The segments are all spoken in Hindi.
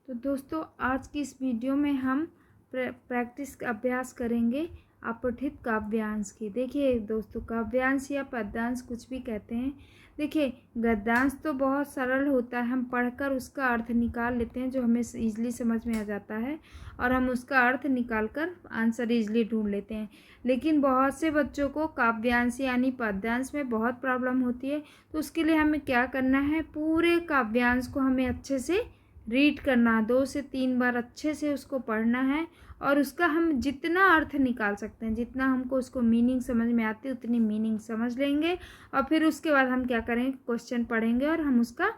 तो दोस्तों आज की इस वीडियो में हम प्रैक्टिस अभ्यास करेंगे अपठित काव्यांश की। देखिए दोस्तों, काव्यांश या पद्यांश कुछ भी कहते हैं। देखिए गद्यांश तो बहुत सरल होता है, हम पढ़कर उसका अर्थ निकाल लेते हैं जो हमें ईजिली समझ में आ जाता है और हम उसका अर्थ निकाल कर आंसर ईजिली ढूंढ लेते हैं। लेकिन बहुत से बच्चों को काव्यांश यानी पद्यांश में बहुत प्रॉब्लम होती है, तो उसके लिए हमें क्या करना है, पूरे काव्यांश को हमें अच्छे से रीड करना, 2 से 3 बार अच्छे से उसको पढ़ना है और उसका हम जितना अर्थ निकाल सकते हैं, जितना हमको उसको मीनिंग समझ में आती है उतनी मीनिंग समझ लेंगे और फिर उसके बाद हम क्या करेंगे, क्वेश्चन पढ़ेंगे और हम उसका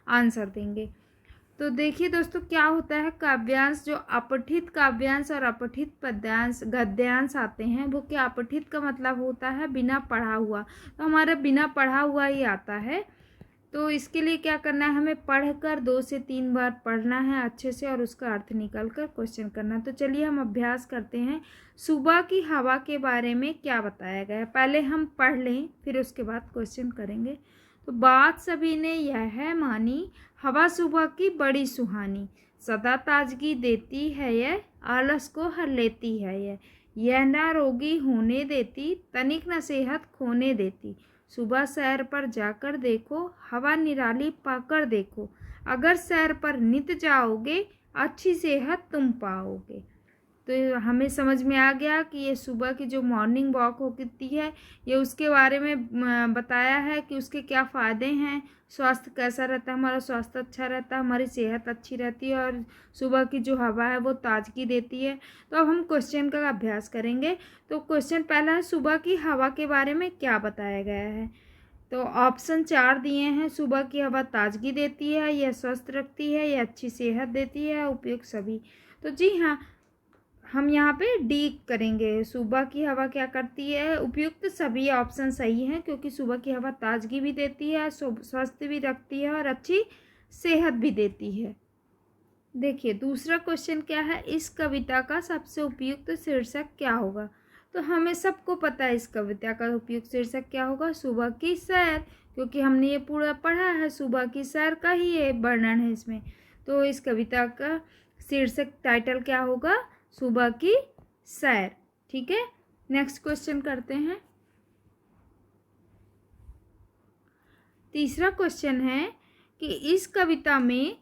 आंसर देंगे। तो देखिए दोस्तों, क्या होता है, काव्यांश जो अपठित काव्यांश और अपठित पद्यांश गद्यांश आते हैं, वो क्या, अपठित का मतलब होता है बिना पढ़ा हुआ, तो हमारा बिना पढ़ा हुआ ही आता है। तो इसके लिए क्या करना है, हमें पढ़कर 2 से 3 बार पढ़ना है अच्छे से और उसका अर्थ निकाल कर क्वेश्चन करना। तो चलिए हम अभ्यास करते हैं। सुबह की हवा के बारे में क्या बताया गया है, पहले हम पढ़ लें फिर उसके बाद क्वेश्चन करेंगे। तो बात सभी ने यह मानी, हवा सुबह की बड़ी सुहानी, सदा ताजगी देती है यह, आलस को हर लेती है यह ना रोगी होने देती, तनिक न सेहत खोने देती। सुबह सैर पर जाकर देखो, हवा निराली पाकर देखो, अगर सैर पर नित जाओगे, अच्छी सेहत तुम पाओगे। तो हमें समझ में आ गया कि ये सुबह की जो मॉर्निंग वॉक होती है, ये उसके बारे में बताया है कि उसके क्या फ़ायदे हैं, स्वास्थ्य कैसा रहता है, हमारा स्वास्थ्य अच्छा रहता है, हमारी सेहत अच्छी रहती है और सुबह की जो हवा है वो ताजगी देती है। तो अब हम क्वेश्चन का अभ्यास करेंगे। तो क्वेश्चन पहला है, सुबह की हवा के बारे में क्या बताया गया है। तो ऑप्शन 4 दिए हैं, सुबह की हवा ताजगी देती है, यह स्वस्थ रखती है, यह अच्छी सेहत देती है, उपयुक्त सभी। तो जी हाँ, हम यहाँ पे डी करेंगे, सुबह की हवा क्या करती है, उपयुक्त सभी ऑप्शन सही हैं, क्योंकि सुबह की हवा ताजगी भी देती है, स्वस्थ भी रखती है और अच्छी सेहत भी देती है। देखिए दूसरा क्वेश्चन क्या है, इस कविता का सबसे उपयुक्त शीर्षक क्या होगा। तो हमें सबको पता है इस कविता का उपयुक्त शीर्षक क्या होगा, सुबह की सैर, क्योंकि हमने ये पूरा पढ़ा है, सुबह की सैर का ही ये वर्णन है इसमें। तो इस कविता का शीर्षक टाइटल क्या होगा, सुबह की सैर। ठीक है, नेक्स्ट क्वेश्चन करते हैं। तीसरा क्वेश्चन है कि इस कविता में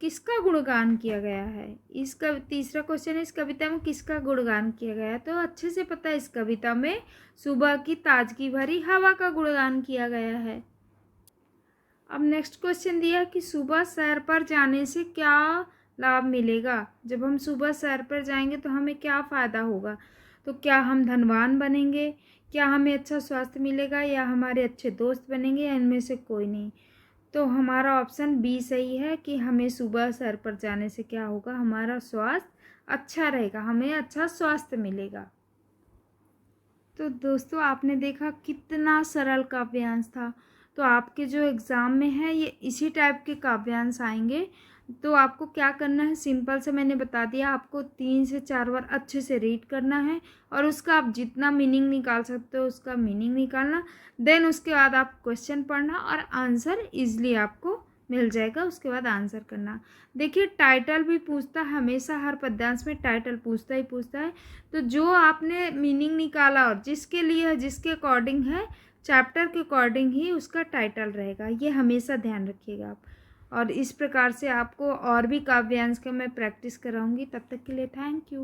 किसका गुणगान किया गया है। तीसरा क्वेश्चन है, इस कविता में किसका गुणगान किया गया है। तो अच्छे से पता है, इस कविता में सुबह की ताजगी भरी हवा का गुणगान किया गया है। अब नेक्स्ट क्वेश्चन दिया कि सुबह सैर पर जाने से क्या लाभ मिलेगा। जब हम सुबह सैर पर जाएंगे तो हमें क्या फ़ायदा होगा। तो क्या हम धनवान बनेंगे, क्या हमें अच्छा स्वास्थ्य मिलेगा, या हमारे अच्छे दोस्त बनेंगे, या इनमें से कोई नहीं। तो हमारा ऑप्शन बी सही है कि हमें सुबह सैर पर जाने से क्या होगा, हमारा स्वास्थ्य अच्छा रहेगा, हमें अच्छा स्वास्थ्य मिलेगा। तो दोस्तों आपने देखा कितना सरल काव्यांश था। तो आपके जो एग्ज़ाम में है ये इसी टाइप के काव्यांश आएंगे। तो आपको क्या करना है, सिंपल से मैंने बता दिया, आपको 3 से 4 बार अच्छे से रीड करना है और उसका आप जितना मीनिंग निकाल सकते हो उसका मीनिंग निकालना। देन उसके बाद आप क्वेश्चन पढ़ना और आंसर ईजिली आपको मिल जाएगा, उसके बाद आंसर करना। देखिए टाइटल भी पूछता है, हमेशा हर पद्यांश में टाइटल पूछता है। तो जो आपने मीनिंग निकाला और जिसके लिए जिसके अकॉर्डिंग है, चैप्टर के अकॉर्डिंग ही उसका टाइटल रहेगा, ये हमेशा ध्यान रखिएगा आप। और इस प्रकार से आपको और भी काव्यांश का मैं प्रैक्टिस कराऊंगी। तब तक के लिए थैंक यू।